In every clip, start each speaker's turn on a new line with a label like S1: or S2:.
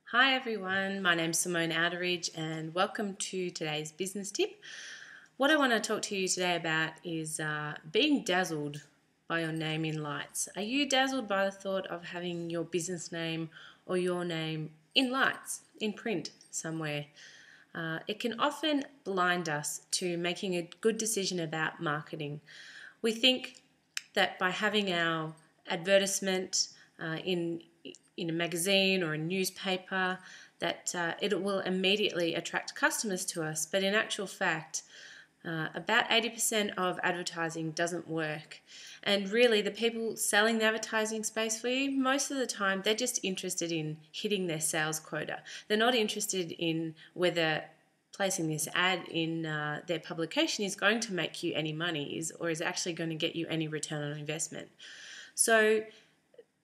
S1: Hi everyone, my name's Simone Outeridge and welcome to today's business tip. What I want to talk to you today about is being dazzled by your name in lights. Are you dazzled by the thought of having your business name or your name in lights, in print somewhere? It can often blind us to making a good decision about marketing. We think that by having our advertisement in a magazine or a newspaper that it will immediately attract customers to us, but in actual fact about 80% of advertising doesn't work. And really the people selling the advertising space for you, most of the time they're just interested in hitting their sales quota. They're not interested in whether placing this ad in their publication is going to make you any money or is actually going to get you any return on investment. So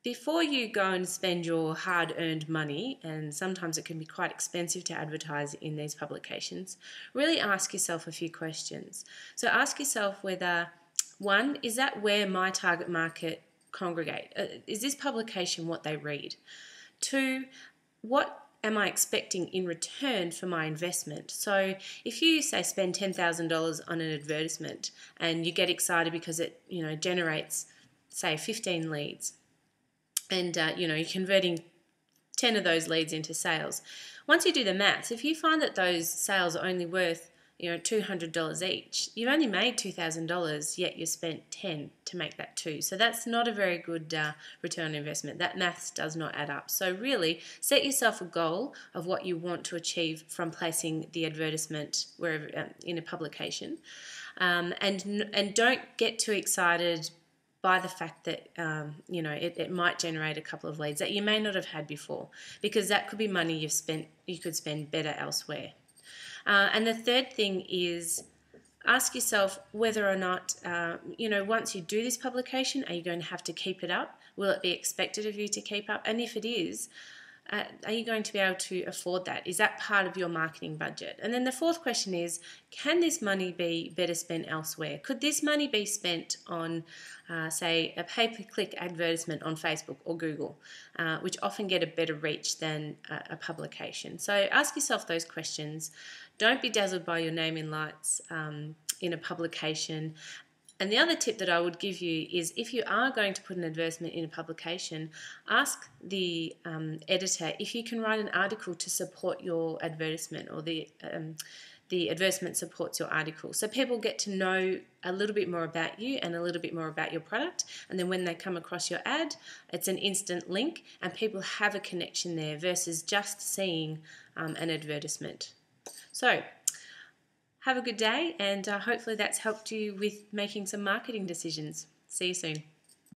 S1: before you go and spend your hard-earned money, and sometimes it can be quite expensive to advertise in these publications, really ask yourself a few questions. So ask yourself whether, one, is that where my target market congregate? Is this publication what they read? Two, what am I expecting in return for my investment? So if you say spend $10,000 on an advertisement and you get excited because it generates say 15 leads, and you're converting 10 of those leads into sales. Once you do the maths, if you find that those sales are only worth $200 each, you've only made $2,000, yet you spent 10 to make that 2. So that's not a very good return on investment. That maths does not add up. So really set yourself a goal of what you want to achieve from placing the advertisement wherever in a publication, and don't get too excited by the fact that it might generate a couple of leads that you may not have had before, because that could be money you could spend better elsewhere. And the third thing is ask yourself whether or not once you do this publication, are you going to have to keep it up? Will it be expected of you to keep up? And if it is, are you going to be able to afford that? Is that part of your marketing budget? And then the fourth question is, can this money be better spent elsewhere? Could this money be spent on, say, a pay-per-click advertisement on Facebook or Google, which often get a better reach than a publication? So ask yourself those questions. Don't be dazzled by your name in lights in a publication. And the other tip that I would give you is, if you are going to put an advertisement in a publication, ask the editor if you can write an article to support your advertisement, or the advertisement supports your article. So people get to know a little bit more about you and a little bit more about your product. And then when they come across your ad, it's an instant link and people have a connection there versus just seeing an advertisement. So have a good day, and hopefully that's helped you with making some marketing decisions. See you soon.